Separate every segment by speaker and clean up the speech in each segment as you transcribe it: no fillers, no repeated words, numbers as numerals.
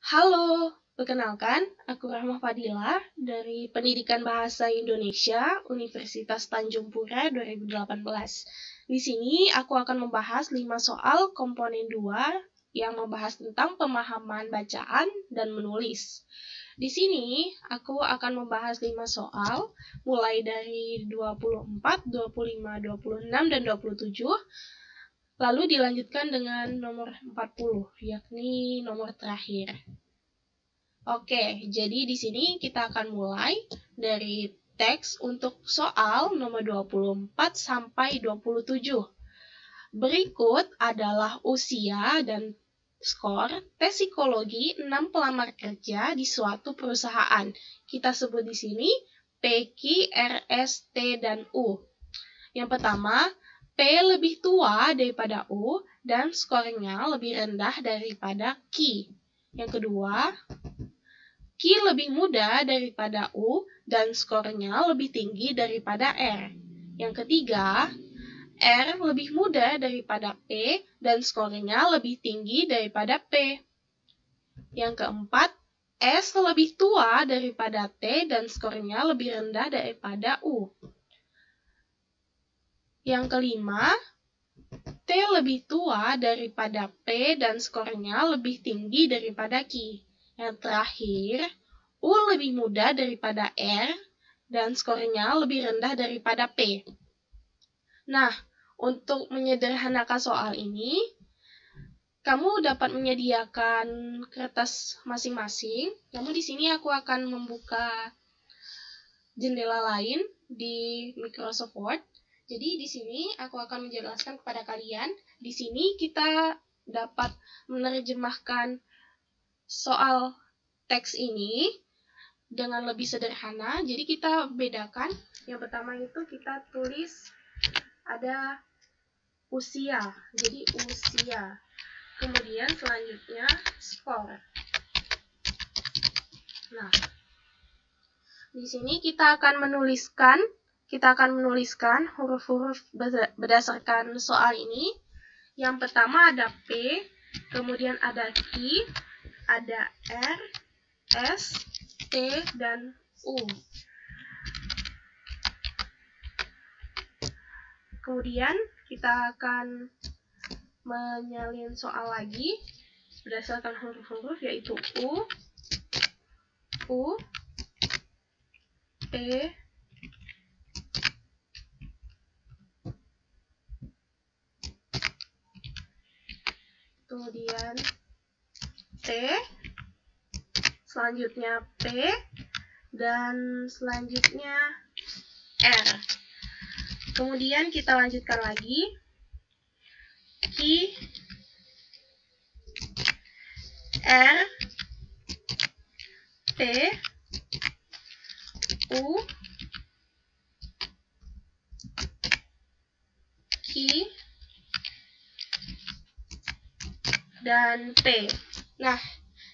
Speaker 1: Halo, perkenalkan, aku Rahma Fadila dari Pendidikan Bahasa Indonesia Universitas Tanjung Pura 2018. Di sini aku akan membahas 5 soal komponen 2 yang membahas tentang pemahaman bacaan dan menulis. Di sini aku akan membahas 5 soal mulai dari 24, 25, 26, dan 27. Lalu dilanjutkan dengan nomor 40, yakni nomor terakhir. Oke, jadi di sini kita akan mulai dari teks untuk soal nomor 24 sampai 27. Berikut adalah usia dan skor tes psikologi 6 pelamar kerja di suatu perusahaan. Kita sebut di sini P, Q, R, S, T, dan U. Yang pertama, P lebih tua daripada U dan skornya lebih rendah daripada Q. Yang kedua, Q lebih muda daripada U dan skornya lebih tinggi daripada R. Yang ketiga, R lebih muda daripada P dan skornya lebih tinggi daripada P. Yang keempat, S lebih tua daripada T dan skornya lebih rendah daripada U. Yang kelima, T lebih tua daripada P dan skornya lebih tinggi daripada Q. Yang terakhir, U lebih muda daripada R dan skornya lebih rendah daripada P. Nah, untuk menyederhanakan soal ini, kamu dapat menyediakan kertas masing-masing. Namun di sini aku akan membuka jendela lain di Microsoft Word. Jadi di sini aku akan menjelaskan kepada kalian. Di sini kita dapat menerjemahkan soal teks ini dengan lebih sederhana. Jadi kita bedakan. Yang pertama itu kita tulis ada usia. Jadi usia. Kemudian selanjutnya skor. Nah, di sini kita akan menuliskan huruf-huruf berdasarkan soal ini. Yang pertama ada P, kemudian ada Q, ada R, S, T, dan U. Kemudian kita akan menyalin soal lagi berdasarkan huruf-huruf, yaitu U, P, kemudian T, selanjutnya P, dan selanjutnya R. Kemudian kita lanjutkan lagi, Q, R, P, U, Q, dan P. Nah,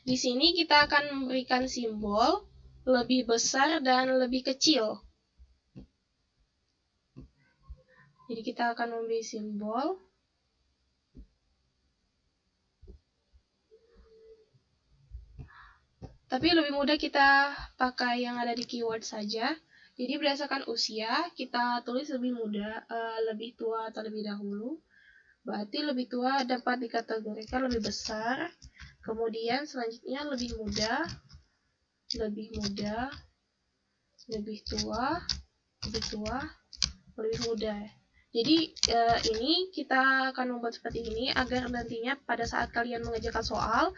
Speaker 1: di sini kita akan memberikan simbol lebih besar dan lebih kecil. Jadi kita akan memberi simbol. Tapi lebih mudah kita pakai yang ada di keyword saja. Jadi berdasarkan usia, kita tulis lebih muda, lebih tua atau lebih dahulu. Berarti lebih tua dapat dikategorikan lebih besar. Kemudian selanjutnya lebih muda, lebih tua, lebih muda. Jadi ini kita akan membuat seperti ini agar nantinya pada saat kalian mengerjakan soal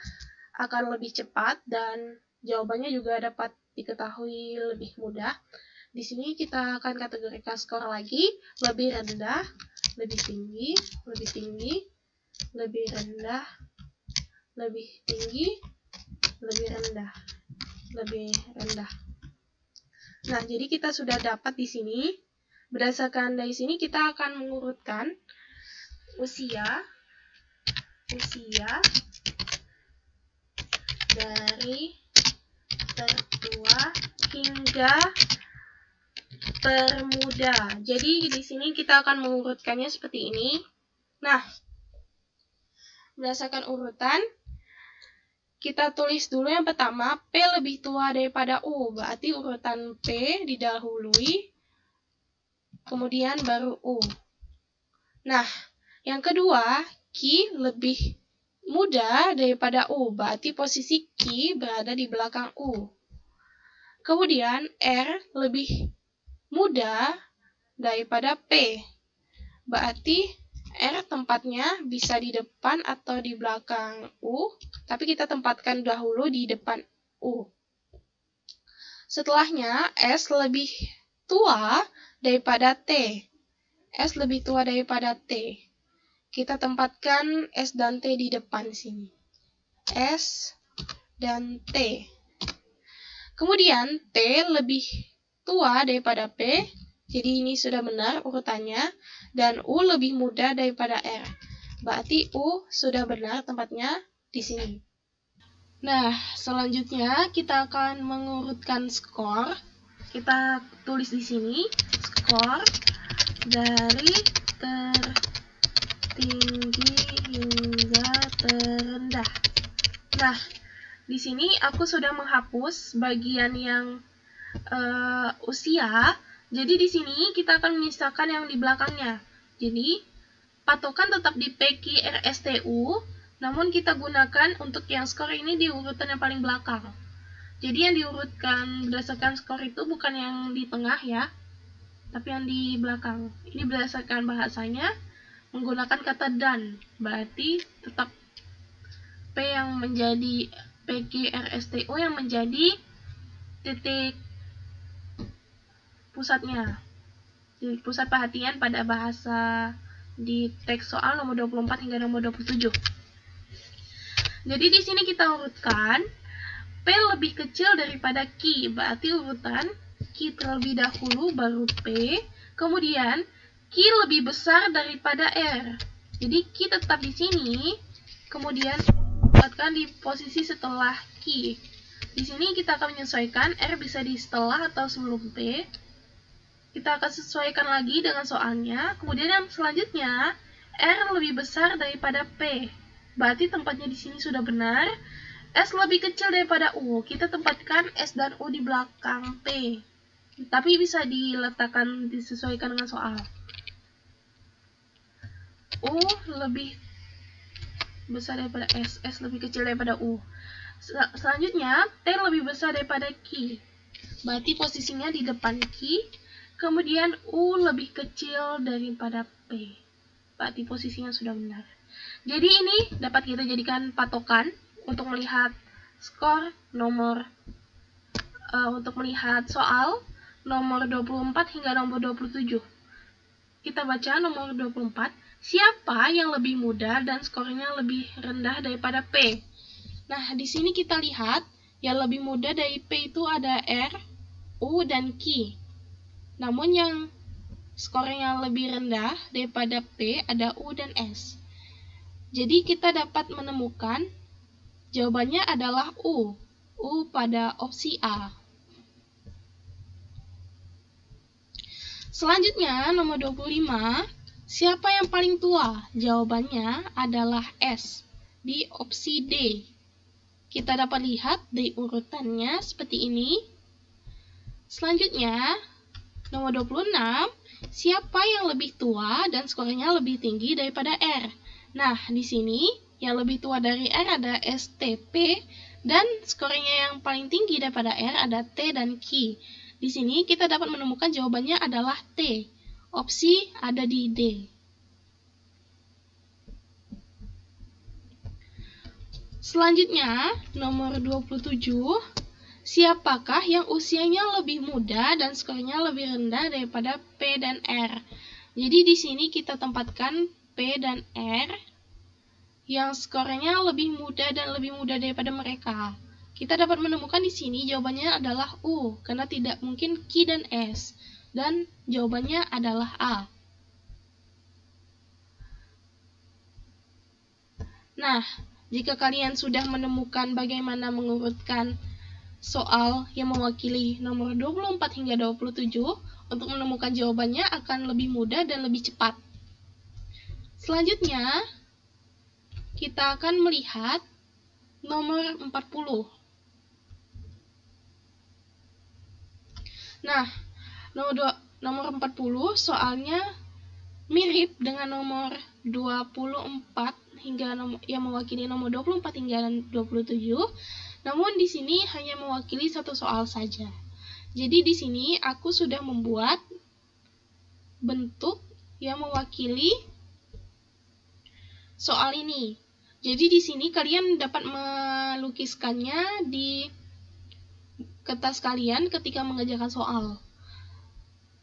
Speaker 1: akan lebih cepat dan jawabannya juga dapat diketahui lebih mudah. Di sini kita akan kategorikan skor lagi, lebih rendah, lebih tinggi, lebih rendah, lebih tinggi, lebih rendah, lebih rendah. Nah, jadi kita sudah dapat di sini. Berdasarkan dari sini kita akan mengurutkan usia dari tertua hingga termuda. Jadi di sini kita akan mengurutkannya seperti ini. Nah, berdasarkan urutan Kita tulis dulu yang pertama, P lebih tua daripada U, berarti urutan P didahului, kemudian baru U. Nah, yang kedua, Q lebih muda daripada U, berarti posisi Q berada di belakang U. Kemudian, R lebih muda daripada P, berarti R tempatnya bisa di depan atau di belakang U, tapi kita tempatkan dahulu di depan U. Setelahnya, S lebih tua daripada T. S lebih tua daripada T. Kita tempatkan S dan T di depan sini. S dan T. Kemudian, T lebih tua daripada P. Jadi ini sudah benar urutannya, dan U lebih muda daripada R. Berarti U sudah benar tempatnya di sini. Nah, selanjutnya kita akan mengurutkan skor. Kita tulis di sini skor dari tertinggi hingga terendah. Nah, di sini aku sudah menghapus bagian yang usia. Jadi di sini kita akan menyisakan yang di belakangnya. Jadi patokan tetap di PQRSTU, namun kita gunakan untuk yang skor ini di urutan yang paling belakang. Jadi yang diurutkan berdasarkan skor itu bukan yang di tengah ya, tapi yang di belakang. Ini berdasarkan bahasanya menggunakan kata dan, berarti tetap P yang menjadi PQRSTU yang menjadi titik pusatnya, pusat perhatian pada bahasa di teks soal nomor 24 hingga nomor 27. Jadi di sini kita urutkan P lebih kecil daripada Q, berarti urutan Q terlebih dahulu baru P, kemudian Q lebih besar daripada R. Jadi Q tetap di sini, kemudian tempatkan di posisi setelah Q. Di sini kita akan menyesuaikan R bisa di setelah atau sebelum P. Kita akan sesuaikan lagi dengan soalnya. Kemudian yang selanjutnya, R lebih besar daripada P. Berarti tempatnya di sini sudah benar. S lebih kecil daripada U. Kita tempatkan S dan U di belakang P. Tapi bisa diletakkan, disesuaikan dengan soal. U lebih besar daripada S. S lebih kecil daripada U. Selanjutnya, T lebih besar daripada Q. Berarti posisinya di depan Q. Kemudian U lebih kecil daripada P. Berarti posisinya sudah benar. Jadi ini dapat kita jadikan patokan untuk melihat skor nomor untuk melihat soal nomor 24 hingga nomor 27. Kita baca nomor 24. Siapa yang lebih muda dan skornya lebih rendah daripada P? Nah, di sini kita lihat yang lebih muda dari P itu ada R, U, dan Q. Namun yang skornya lebih rendah daripada P ada U dan S. Jadi kita dapat menemukan jawabannya adalah U. U pada opsi A. Selanjutnya nomor 25. Siapa yang paling tua? Jawabannya adalah S di opsi D. Kita dapat lihat di urutannya seperti ini. Selanjutnya nomor 26, siapa yang lebih tua dan skornya lebih tinggi daripada R? Nah, di sini yang lebih tua dari R ada STP dan skornya yang paling tinggi daripada R ada T dan Q. Di sini kita dapat menemukan jawabannya adalah T. Opsi ada di D. Selanjutnya, nomor 27. Siapakah yang usianya lebih muda dan skornya lebih rendah daripada P dan R? Jadi di sini kita tempatkan P dan R yang skornya lebih muda dan lebih muda daripada mereka. Kita dapat menemukan di sini jawabannya adalah U, karena tidak mungkin Q dan S. Dan jawabannya adalah A. Nah, jika kalian sudah menemukan bagaimana mengurutkan soal yang mewakili nomor 24 hingga 27, untuk menemukan jawabannya akan lebih mudah dan lebih cepat. Selanjutnya, kita akan melihat nomor 40. Nah, nomor 40 soalnya mirip dengan nomor 24 hingga yang mewakili nomor 24 hingga 27. Namun di sini hanya mewakili satu soal saja. Jadi di sini aku sudah membuat bentuk yang mewakili soal ini. Jadi di sini kalian dapat melukiskannya di kertas kalian ketika mengerjakan soal.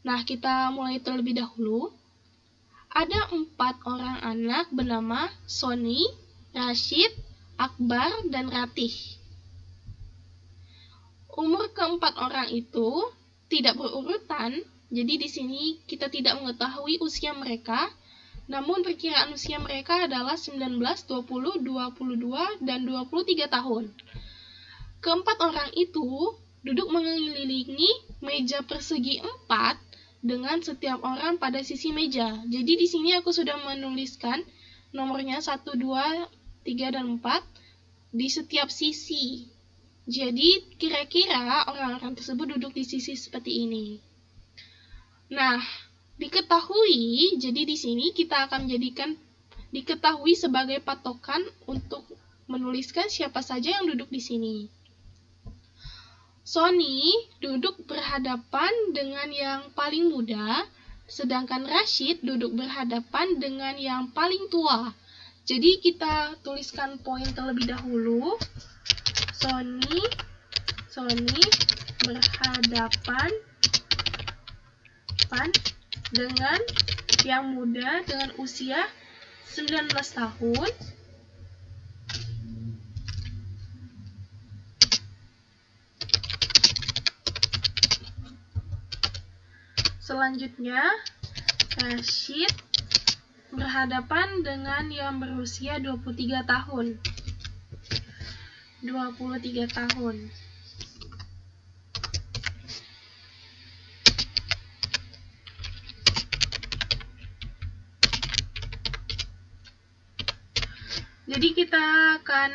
Speaker 1: Nah, kita mulai terlebih dahulu. Ada 4 orang anak bernama Sony, Rashid, Akbar, dan Ratih. Umur keempat orang itu tidak berurutan, jadi di sini kita tidak mengetahui usia mereka, namun perkiraan usia mereka adalah 19, 20, 22, dan 23 tahun. Keempat orang itu duduk mengelilingi meja persegi 4 dengan setiap orang pada sisi meja. Jadi di sini aku sudah menuliskan nomornya 1, 2, 3, dan 4 di setiap sisi. Jadi kira-kira orang-orang tersebut duduk di sisi seperti ini. Nah, diketahui, jadi di sini kita akan menjadikan diketahui sebagai patokan untuk menuliskan siapa saja yang duduk di sini. Sony duduk berhadapan dengan yang paling muda, sedangkan Rashid duduk berhadapan dengan yang paling tua. Jadi kita tuliskan poin terlebih dahulu. Sony berhadapan dengan yang muda dengan usia 19 tahun. Selanjutnya, Rashid berhadapan dengan yang berusia 23 tahun. 23 tahun. Jadi kita akan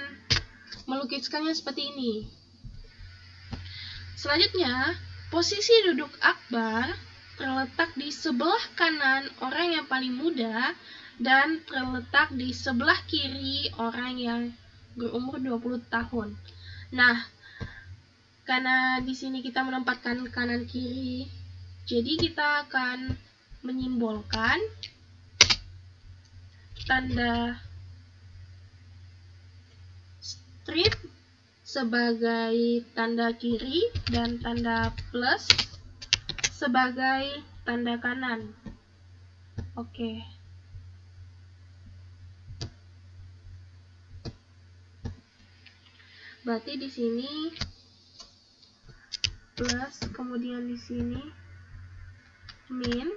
Speaker 1: melukiskannya seperti ini. Selanjutnya, posisi duduk Akbar terletak di sebelah kanan orang yang paling muda dan terletak di sebelah kiri orang yang berumur 20 tahun. Nah, karena di sini kita menempatkan kanan kiri, jadi kita akan menyimbolkan tanda strip sebagai tanda kiri dan tanda plus sebagai tanda kanan. Oke. Berarti di sini plus, kemudian di sini min,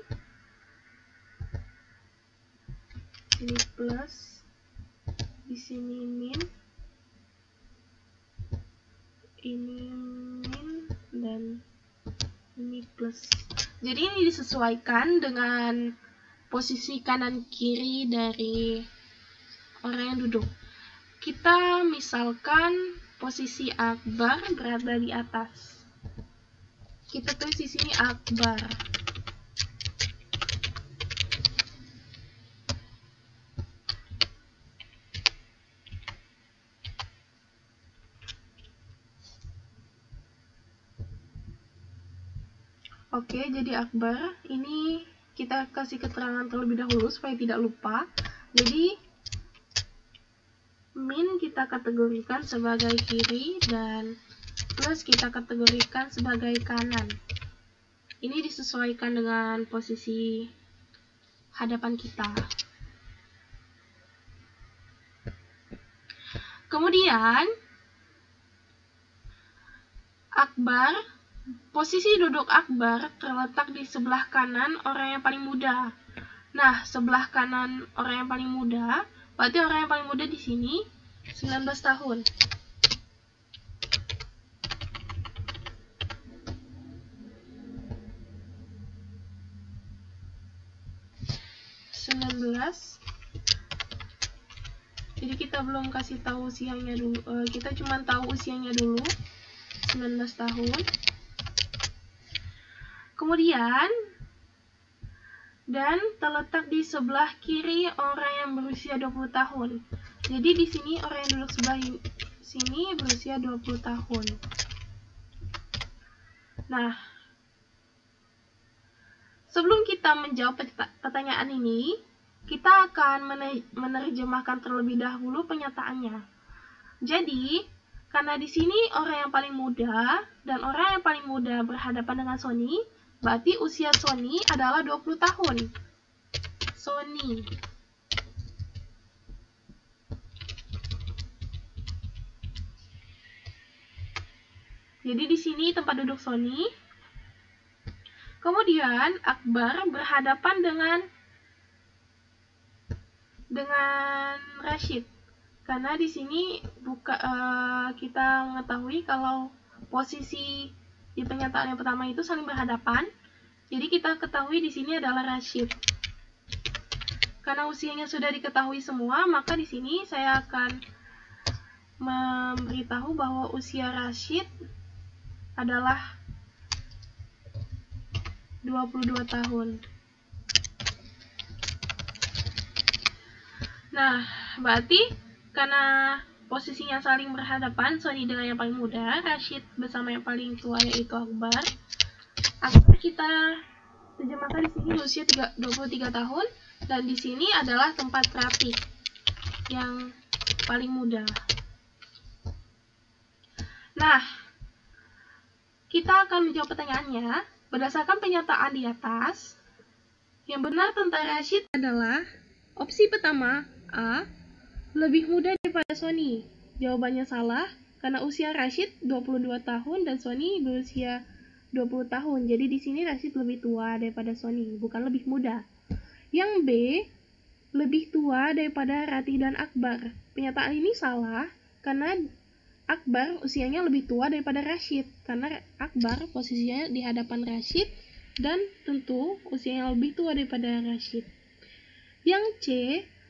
Speaker 1: ini plus, di sini min, ini min, dan ini plus. Jadi ini disesuaikan dengan posisi kanan kiri dari orang yang duduk. Kita misalkan posisi Akbar berada di atas. Kita tulis di sini Akbar. Oke, jadi Akbar ini kita kasih keterangan terlebih dahulu supaya tidak lupa. Jadi min kita kategorikan sebagai kiri dan plus kita kategorikan sebagai kanan. Ini disesuaikan dengan posisi hadapan kita. Kemudian Akbar, posisi duduk Akbar terletak di sebelah kanan orang yang paling muda. Nah, sebelah kanan orang yang paling muda, berarti orang yang paling muda di sini 19 tahun. Jadi kita belum kasih tahu usianya dulu, kita cuma tahu usianya dulu, 19 tahun. Kemudian, dan terletak di sebelah kiri orang yang berusia 20 tahun. Jadi di sini orang yang duduk sebelah sini berusia 20 tahun. Nah, sebelum kita menjawab pertanyaan ini, kita akan menerjemahkan terlebih dahulu pernyataannya. Jadi, karena di sini orang yang paling muda dan orang yang paling muda berhadapan dengan Sony, berarti usia Sony adalah 20 tahun. Sony. Jadi di sini tempat duduk Sony. Kemudian Akbar berhadapan dengan Rashid. Karena di sini kita mengetahui kalau posisi di pernyataan yang pertama itu saling berhadapan. Jadi kita ketahui di sini adalah Rashid. Karena usianya sudah diketahui semua, maka di sini saya akan memberitahu bahwa usia Rashid adalah 22 tahun. Nah, berarti karena posisinya saling berhadapan, Sony dengan yang paling muda, Rashid bersama yang paling tua yaitu Akbar. Akbar kita terjemahkan di sini usia 23 tahun, dan di sini adalah tempat Rafiq yang paling muda. Nah, kita akan menjawab pertanyaannya berdasarkan pernyataan di atas. Yang benar tentang Rashid adalah opsi pertama, A, lebih muda daripada Sony. Jawabannya salah, karena usia Rashid 22 tahun dan Sony berusia 20 tahun. Jadi di sini Rashid lebih tua daripada Sony, bukan lebih muda. Yang B, lebih tua daripada Ratih dan Akbar. Pernyataan ini salah, karena Akbar usianya lebih tua daripada Rashid, karena Akbar posisinya di hadapan Rashid dan tentu usianya lebih tua daripada Rashid. Yang C,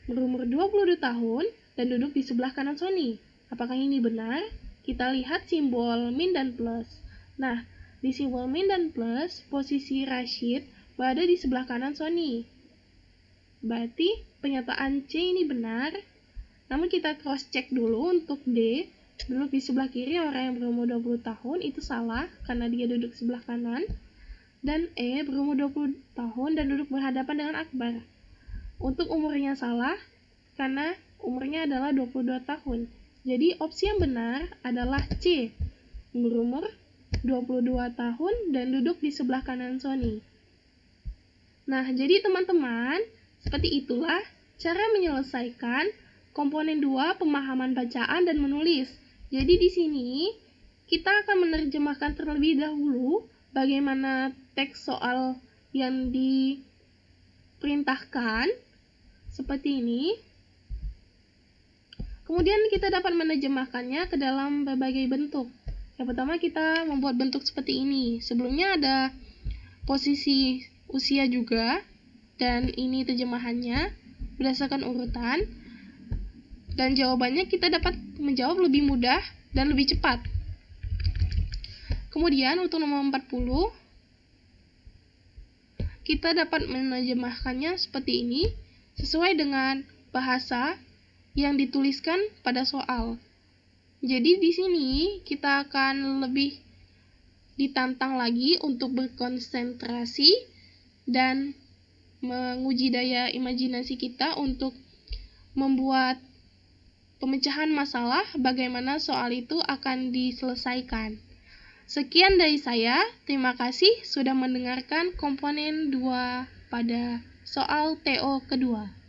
Speaker 1: berumur 22 tahun dan duduk di sebelah kanan Sony. Apakah ini benar? Kita lihat simbol min dan plus. Nah, di simbol min dan plus, posisi Rashid berada di sebelah kanan Sony. Berarti pernyataan C ini benar. Namun kita cross check dulu untuk D, duduk di sebelah kiri orang yang berumur 20 tahun, itu salah karena dia duduk sebelah kanan. Dan E, berumur 20 tahun dan duduk berhadapan dengan Akbar. Untuk umurnya salah karena umurnya adalah 22 tahun. Jadi opsi yang benar adalah C, berumur 22 tahun dan duduk di sebelah kanan Sony. Nah, jadi teman-teman, seperti itulah cara menyelesaikan komponen 2 pemahaman bacaan dan menulis. Jadi di sini kita akan menerjemahkan terlebih dahulu bagaimana teks soal yang diperintahkan seperti ini. Kemudian kita dapat menerjemahkannya ke dalam berbagai bentuk. Yang pertama kita membuat bentuk seperti ini. Sebelumnya ada posisi usia juga, dan ini terjemahannya berdasarkan urutan. Dan jawabannya kita dapat menjawab lebih mudah dan lebih cepat. Kemudian untuk nomor 40, kita dapat menerjemahkannya seperti ini, sesuai dengan bahasa yang dituliskan pada soal. Jadi di sini kita akan lebih ditantang lagi untuk berkonsentrasi dan menguji daya imajinasi kita untuk membuat pemecahan masalah bagaimana soal itu akan diselesaikan. Sekian dari saya, terima kasih sudah mendengarkan komponen 2 pada soal TO kedua.